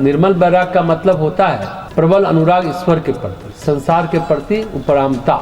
निर्मल वैराग का मतलब होता है प्रबल अनुराग ईश्वर के प्रति, संसार के प्रति उपरामता,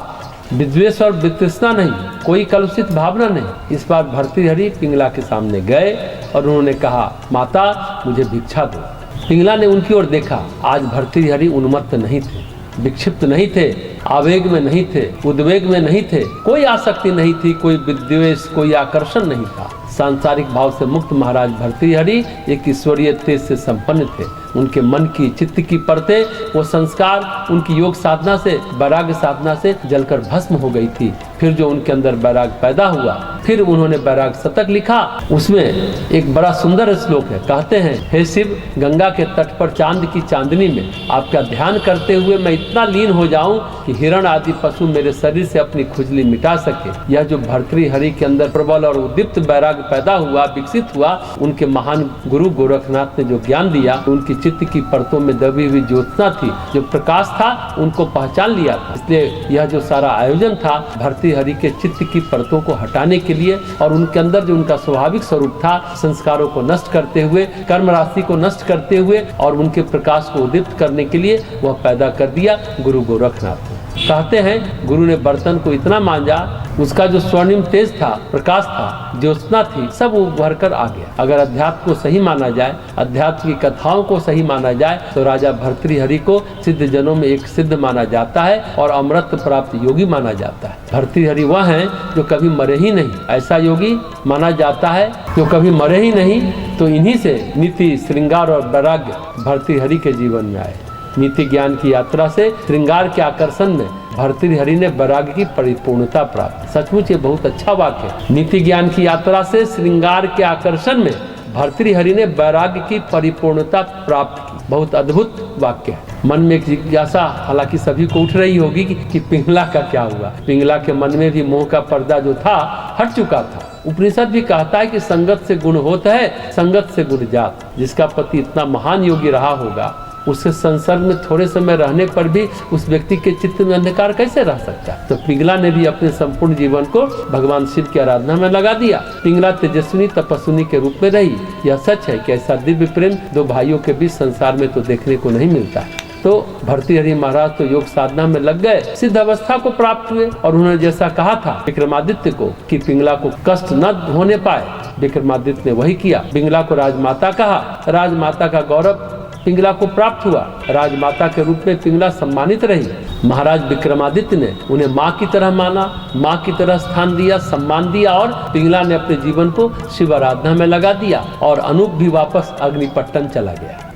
विद्वेष और वितृष्णा नहीं, कोई कलुषित भावना नहीं। इस बार भर्तृहरि पिंगला के सामने गए और उन्होंने कहा, माता मुझे भिक्षा दो। पिंगला ने उनकी ओर देखा। आज भर्तृहरि उन्मत्त नहीं थे, विक्षिप्त नहीं थे, आवेग में नहीं थे, उद्वेग में नहीं थे, कोई आसक्ति नहीं थी, कोई विद्वेष, कोई आकर्षण नहीं था। सांसारिक भाव से मुक्त महाराज भर्तृहरि एक ईश्वरीय तेज से संपन्न थे। उनके मन की, चित्त की परतें, वो संस्कार उनकी योग साधना से, वैराग्य साधना से जलकर भस्म हो गई थी। फिर जो उनके अंदर वैराग पैदा हुआ, फिर उन्होंने वैराग शतक लिखा। उसमें एक बड़ा सुंदर श्लोक है। कहते हैं, हे शिव, गंगा के तट पर चांद की चांदनी में आपका ध्यान करते हुए मैं इतना लीन हो जाऊं कि हिरण आदि पशु मेरे शरीर से अपनी खुजली मिटा सके। यह जो भर्तृहरि के अंदर प्रबल और उद्दीप्त वैराग पैदा हुआ, विकसित हुआ, उनके महान गुरु गोरखनाथ ने जो ज्ञान दिया, उनकी चित्त की परतों में दबी हुई ज्योत्सना थी, जो प्रकाश था, उनको पहचान लिया था। इसलिए यह जो सारा आयोजन था भर्तृहरि के चित्त की परतों को हटाने के लिए और उनके अंदर जो उनका स्वाभाविक स्वरूप था, संस्कारों को नष्ट करते हुए, कर्म राशि को नष्ट करते हुए और उनके प्रकाश को उद्दीप्त करने के लिए वह पैदा कर दिया गुरु गोरखनाथ। कहते हैं, गुरु ने बर्तन को इतना मांजा, उसका जो स्वर्णिम तेज था, प्रकाश था, ज्योत्सना थी, सब उभर कर आ गया। अगर अध्यात्म को सही माना जाए, अध्यात्म की कथाओं को सही माना जाए, तो राजा भर्तृहरि को सिद्ध जनों में एक सिद्ध माना जाता है और अमृत प्राप्त योगी माना जाता है। भर्तृहरि वह हैं जो कभी मरे ही नहीं, ऐसा योगी माना जाता है जो कभी मरे ही नहीं। तो इन्हीं से नीति, श्रृंगार और वैराग्य भर्तृहरि के जीवन में आए। नीति ज्ञान की यात्रा से श्रृंगार के आकर्षण में भर्तृहरि ने वैराग्य की परिपूर्णता प्राप्त। सचमुच ये बहुत अच्छा वाक्य है। नीति ज्ञान की यात्रा से श्रृंगार के आकर्षण में भर्तृहरि ने वैराग्य की परिपूर्णता प्राप्त की। बहुत अद्भुत वाक्य है। मन में एक जिज्ञासा हालांकि सभी को उठ रही होगी कि पिंगला का क्या हुआ। पिंगला के मन में भी मोह का पर्दा जो था हट चुका था। उपनिषद भी कहता है कि संगत से गुण होता है, संगत से गुण जात। जिसका पति इतना महान योगी रहा होगा, उससे संसर्ग में थोड़े समय रहने पर भी उस व्यक्ति के चित्त में अंधकार कैसे रह सकता है। तो पिंगला ने भी अपने संपूर्ण जीवन को भगवान शिव की आराधना में लगा दिया। पिंगला तेजस्विनी तपस्विनी के रूप में रही। यह सच है कि ऐसा दिव्य प्रेम दो भाइयों के बीच संसार में तो देखने को नहीं मिलता है। तो भर्तृहरि महाराज तो योग साधना में लग गए, सिद्ध अवस्था को प्राप्त हुए और उन्होंने जैसा कहा था विक्रमादित्य को कि पिंगला को कष्ट न होने पाए, विक्रमादित्य ने वही किया। पिंगला को राजमाता कहा, राजमाता का गौरव पिंगला को प्राप्त हुआ। राजमाता के रूप में पिंगला सम्मानित रही। महाराज विक्रमादित्य ने उन्हें माँ की तरह माना, माँ की तरह स्थान दिया, सम्मान दिया और पिंगला ने अपने जीवन को शिव आराधना में लगा दिया और अनूप भी वापस अग्निपट्टन चला गया।